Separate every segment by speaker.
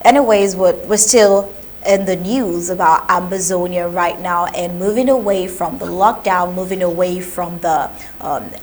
Speaker 1: Anyways, we're still in the news about Ambazonia right now and moving away from the lockdown, moving away from the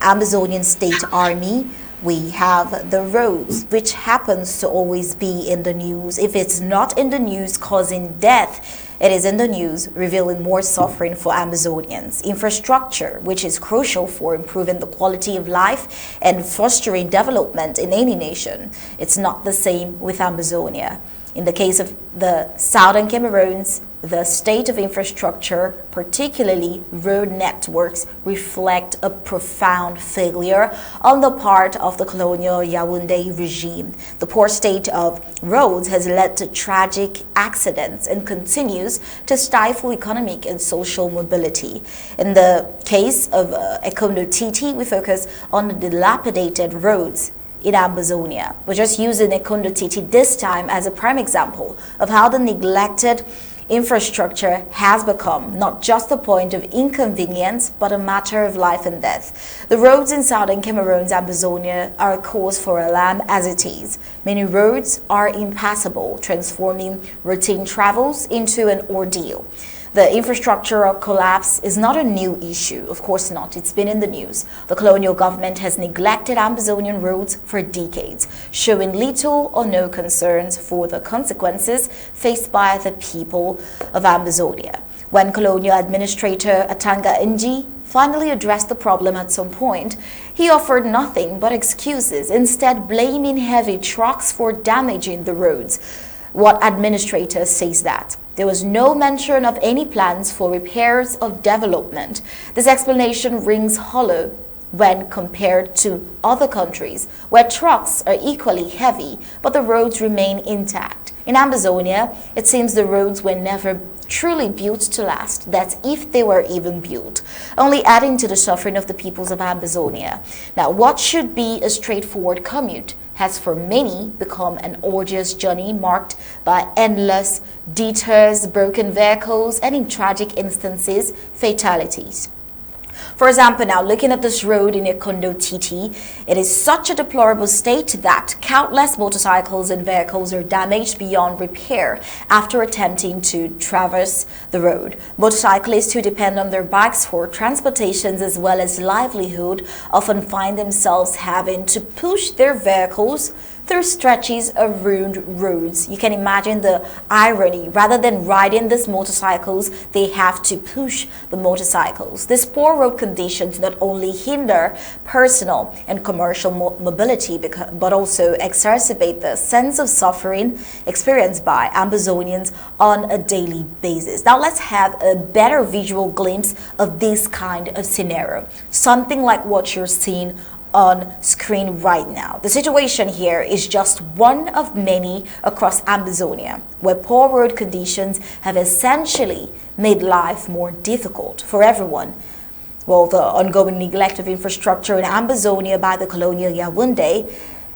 Speaker 1: Amazonian State Army. We have the roads, which happens to always be in the news. If it's not in the news causing death, it is in the news, revealing more suffering for Amazonians. Infrastructure, which is crucial for improving the quality of life and fostering development in any nation. It's not the same with Ambazonia. In the case of the southern Cameroons, the state of infrastructure, particularly road networks, reflect a profound failure on the part of the colonial Yaoundé regime. The poor state of roads has led to tragic accidents and continues to stifle economic and social mobility. In the case of Ekondo Titi, we focus on the dilapidated roads in Ambazonia. We're just using Ekondo Titi this time as a prime example of how the neglected infrastructure has become not just a point of inconvenience, but a matter of life and death. The roads in southern Cameroon's Ambazonia are a cause for alarm as it is. Many roads are impassable, transforming routine travels into an ordeal. The infrastructural collapse is not a new issue. Of course not. It's been in the news. The colonial government has neglected Ambazonian roads for decades, showing little or no concerns for the consequences faced by the people of Ambazonia. When colonial administrator Atanga Nji finally addressed the problem at some point, he offered nothing but excuses, instead blaming heavy trucks for damaging the roads. What administrator says that? There was no mention of any plans for repairs or development. This explanation rings hollow when compared to other countries where trucks are equally heavy, but the roads remain intact. In Ambazonia, it seems the roads were never truly built to last, that's if they were even built, only adding to the suffering of the peoples of Ambazonia. Now, what should be a straightforward commute has for many become an arduous journey marked by endless detours, broken vehicles, and in tragic instances, fatalities. For example, now looking at this road in Ekondo Titi, it is such a deplorable state that countless motorcycles and vehicles are damaged beyond repair after attempting to traverse the road. Motorcyclists who depend on their bikes for transportations as well as livelihood often find themselves having to push their vehicles through stretches of ruined roads. You can imagine the irony. Rather than riding these motorcycles, they have to push the motorcycles. These poor road conditions not only hinder personal and commercial mobility, but also exacerbate the sense of suffering experienced by Ambazonians on a daily basis. Now let's have a better visual glimpse of this kind of scenario. Something like what you're seeing on screen right now. The situation here is just one of many across Ambazonia, where poor road conditions have essentially made life more difficult for everyone. Well, the ongoing neglect of infrastructure in Ambazonia by the colonial Yaoundé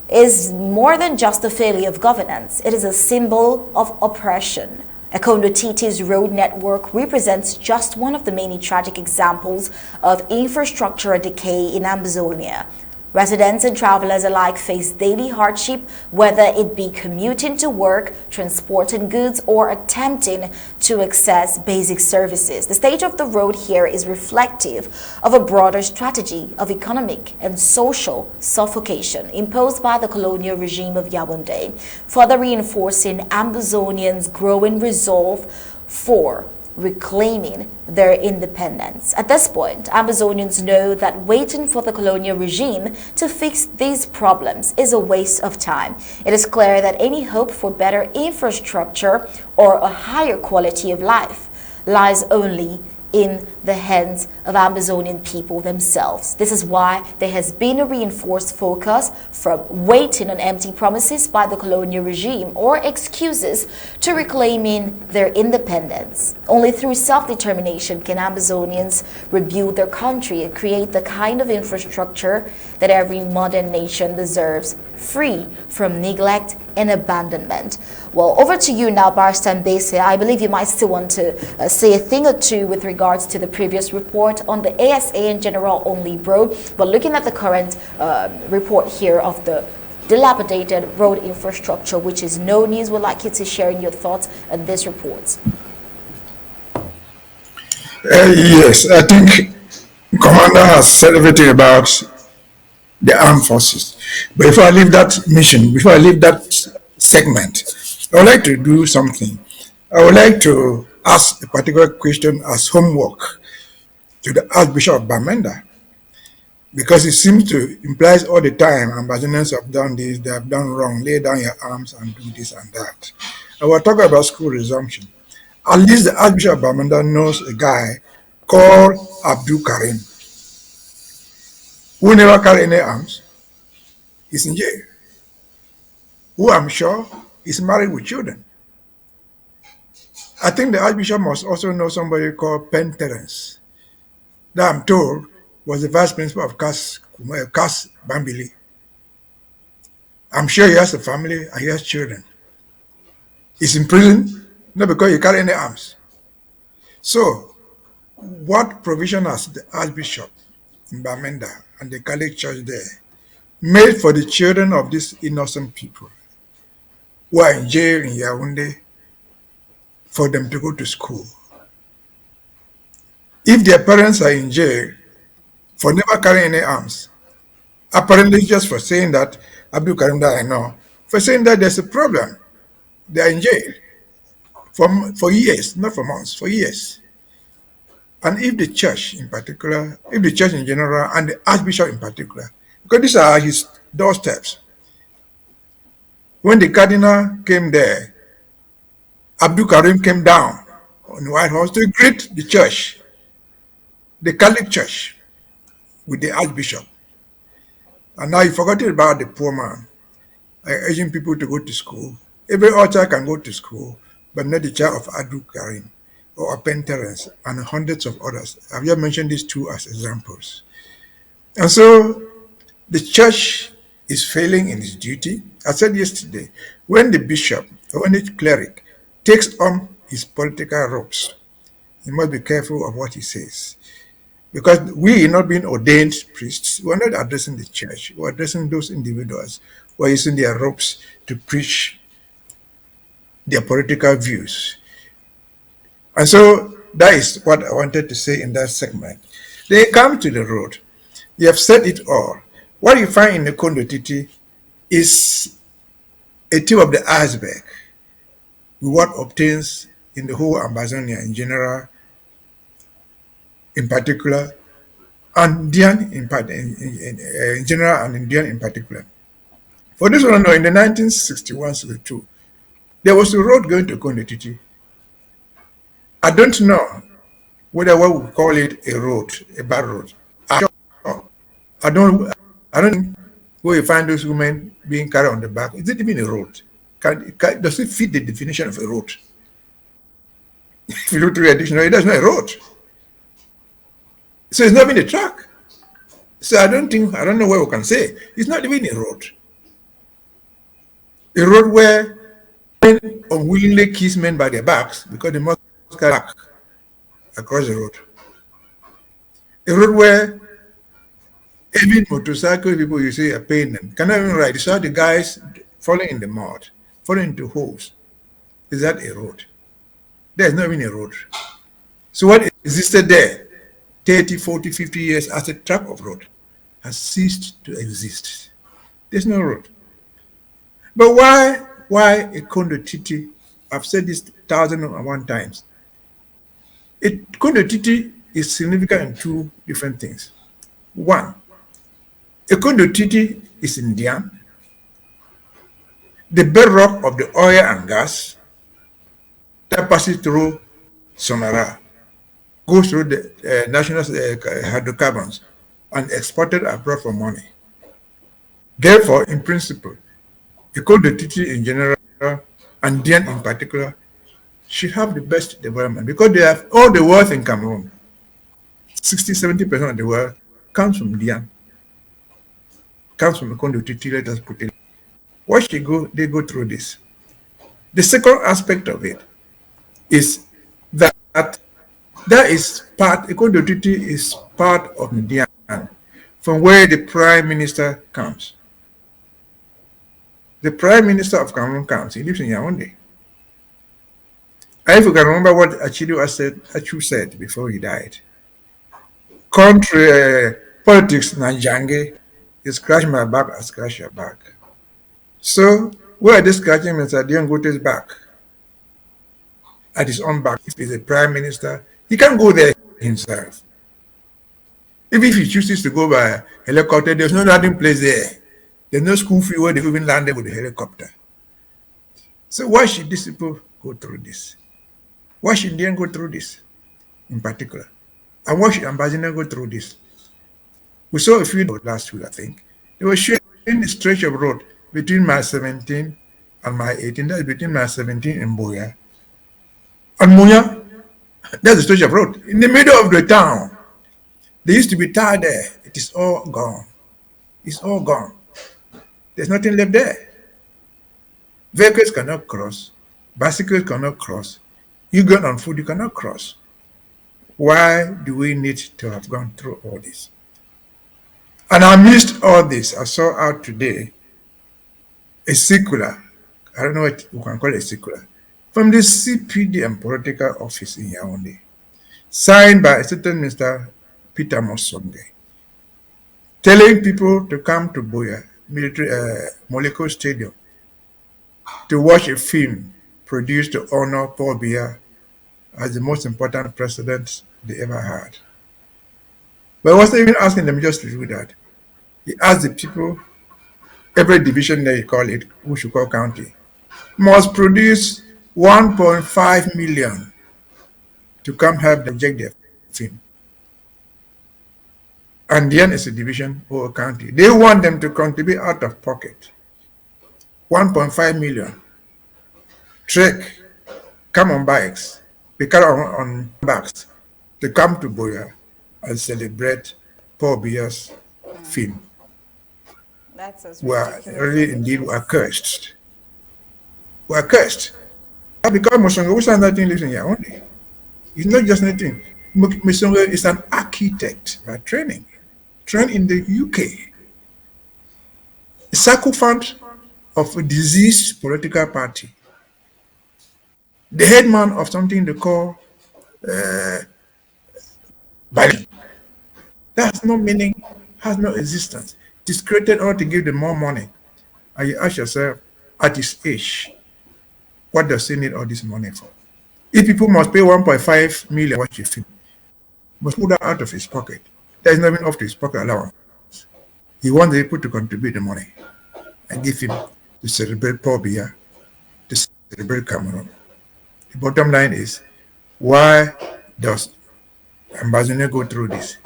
Speaker 1: is more than just a failure of governance. It is a symbol of oppression. Ekondo Titi's road network represents just one of the many tragic examples of infrastructural decay in Ambazonia. Residents and travelers alike face daily hardship, whether it be commuting to work, transporting goods, or attempting to access basic services. The state of the road here is reflective of a broader strategy of economic and social suffocation imposed by the colonial regime of Yaoundé, further reinforcing Ambazonians' growing resolve for reclaiming their independence. At this point, Ambazonians know that waiting for the colonial regime to fix these problems is a waste of time. It is clear that any hope for better infrastructure or a higher quality of life lies only in the hands of Ambazonian people themselves. This is why there has been a reinforced focus from waiting on empty promises by the colonial regime or excuses to reclaiming their independence. Only through self-determination can Ambazonians rebuild their country and create the kind of infrastructure that every modern nation deserves, free from neglect and abandonment. Well, over to you now, Barrister Mbeseha. I believe you might still want to say a thing or two with regards to the previous report on the ASA and General Only Bro, but looking at the current report here of the dilapidated road infrastructure, which is no news. We'd like you to share your thoughts on this report.
Speaker 2: Yes, I think Commander has said everything about the armed forces. But before I leave that mission, before I leave that segment, I would like to do something. I would like to ask a particular question as homework to the Archbishop of Bamenda, because it seems to implies all the time Ambazonians have done this, they have done wrong, lay down your arms and do this and that. I will talk about school resumption. At least the Archbishop of Bamenda knows a guy called Abdul Karim, who never carry any arms. He's in jail. Who I'm sure is married with children. I think the Archbishop must also know somebody called Penn Terence, that I'm told was the vice principal of CAS Bambili. I'm sure he has a family and he has children. He's in prison, not because he carry any arms. So, what provision has the Archbishop in Bamenda and the Catholic Church there made for the children of these innocent people who are in jail in Yaoundé for them to go to school? If their parents are in jail for never carrying any arms, apparently just for saying that, Abdul Karim that I know, for saying that there's a problem, they are in jail for years, not for months, for years. And if the church in particular, if the church in general, and the Archbishop in particular, because these are his doorsteps. When the cardinal came there, Abdul Karim came down on the White Horse to greet the church, the Catholic Church, with the Archbishop. And now you forgot about the poor man, urging people to go to school. Every altar can go to school, but not the child of Abdul Karim or Penn Terence and hundreds of others. I've just mentioned these two as examples. And so the church is failing in its duty. I said yesterday, when the bishop or when the cleric takes on his political robes, he must be careful of what he says. Because we, not being ordained priests, we're not addressing the church, we're addressing those individuals who are using their robes to preach their political views. And so that is what I wanted to say in that segment. They come to the road. You have said it all. What you find in the Kondotiti is a tip of the iceberg with what obtains in the whole Ambazonia in general, in particular, and Dian in general, and Indian in particular. For this one, in the 1961-62, there was a road going to Kondotiti. I don't know whether what we call it a road, a bad road. I don't, I don't think where you find those women being carried on the back. Is it even a road? Does it fit the definition of a road? If you look through a dictionary, that's not a road. So it's not even a track. So I don't know what we can say. It's not even a road. A road where men unwillingly kiss men by their backs because they must carry back across the road. A road where even motorcycle people you see are paying them cannot even ride. You saw the guys falling in the mud, falling into holes. Is that a road? There's not even a road. So what existed there 30, 40, 50 years as a track of road has ceased to exist. There's no road. But why a Kondotiti? I've said this 1,001 times. A Kondotiti is significant in two different things. One, a Kondotiti is Indian. The bedrock of the oil and gas that passes through Sonara goes through the national hydrocarbons and exported abroad for money. Therefore, in principle, the Kondotiti in general and Dian in particular should have the best development because they have all the wealth in Cameroon. 60-70% of the wealth comes from Dian, comes from the Kondotiti, let us put it. Watch they go through this. The second aspect of it is that that is part, Kondotiti is part of Dian, from where the prime minister comes. The Prime Minister of Cameroon comes. He lives in Yaoundé. And if you can remember what Achu said before he died, country politics, Nanjange, you scratch my back, I scratch your back. So, where are they scratching Mr. Dion Gote's back? At his own back. If he's a prime minister, he can go there himself. Even if he chooses to go by helicopter, there's no landing place there. There's no school fee where they even landed with a helicopter. So why should these people go through this? Why should Indian go through this in particular? And why should Ambazonia go through this? We saw a few last week, I think. They were showing a stretch of road between my 17 and my 18. That's between my 17 and Boya. And Muya, that's a stretch of road. In the middle of the town, there used to be tar there. It is all gone. It's all gone. There's nothing left there. Vehicles cannot cross. Bicycles cannot cross. You go on foot, you cannot cross. Why do we need to have gone through all this? And amidst all this, I saw out today a circular. I don't know what we can call it, a circular, from the CPD and political office in Yaoundé, signed by a certain Mr. Peter Mosonge, telling people to come to Boya military Moleko Stadium to watch a film produced to honor Paul Biya as the most important president they ever had. But he wasn't even asking them just to do that. He asked the people, every division there you call it, we should call county, must produce 1.5 million to come help them project their film. And then it's a division or a county. They want them to contribute out of pocket 1.5 million. Trek, come on bikes, they carry on backs to come to Boya and celebrate Paul Biya's film.
Speaker 1: That's as
Speaker 2: We are
Speaker 1: ridiculous
Speaker 2: really
Speaker 1: as it
Speaker 2: indeed we are
Speaker 1: gets.
Speaker 2: cursed. We are cursed. Because Mosongo Usan nothing lives in Yaoundé. It's not just anything. Mosongo is an architect by training, trained in the UK. A sycophant of a diseased political party. The headman of something they call Bali. That has no meaning, has no existence. It is created only to give them more money. And you ask yourself, at his age, what does he need all this money for? If people must pay 1.5 million to watch a film, must put that out of his pocket. There is nothing off to his pocket allowance. He wants the people to contribute the money and give him to celebrate Paul Biya, to celebrate Cameroon. The bottom line is, why does Ambazonia go through this?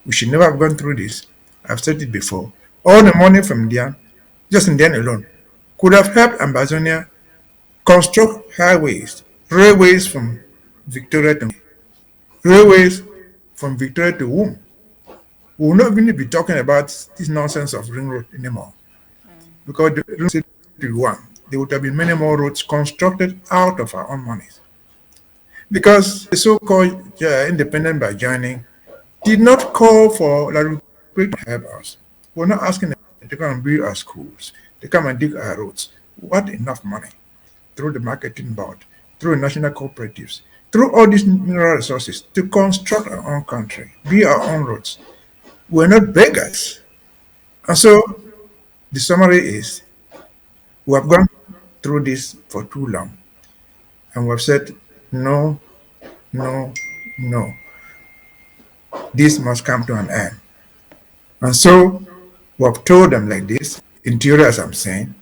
Speaker 2: We should never have gone through this. I've said it before. All the money from Indian, just Indian alone, could have helped Ambazonia construct highways, railways from Victoria to railways from Victoria to Womb. We will not really be talking about this nonsense of ring road anymore. Because the ring road to one, there would have been many more roads constructed out of our own monies. Because the so-called independent by joining did not call for La Republic to help us. We're not asking them to come and build our schools, to come and dig our roads. What enough money? Through the marketing board, through national cooperatives, through all these mineral resources to construct our own country, build our own roads. We're not beggars. And so the summary is we have gone through this for too long. And we have said, no, no, no. This must come to an end. And so we have told them like this, in theory, as I'm saying,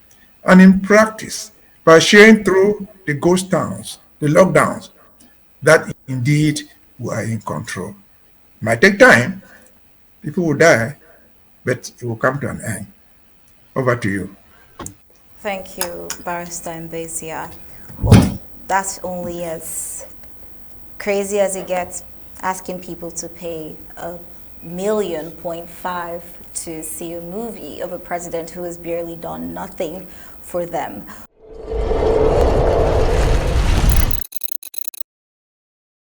Speaker 2: and in practice, by sharing through the ghost towns, the lockdowns, that indeed we are in control. It might take time, people will die, but it will come to an end. Over to you.
Speaker 1: Thank you, Barrister Mbeseha. Well, that's only as crazy as it gets, asking people to pay $1.5 million to see a movie of a president who has barely done nothing for them.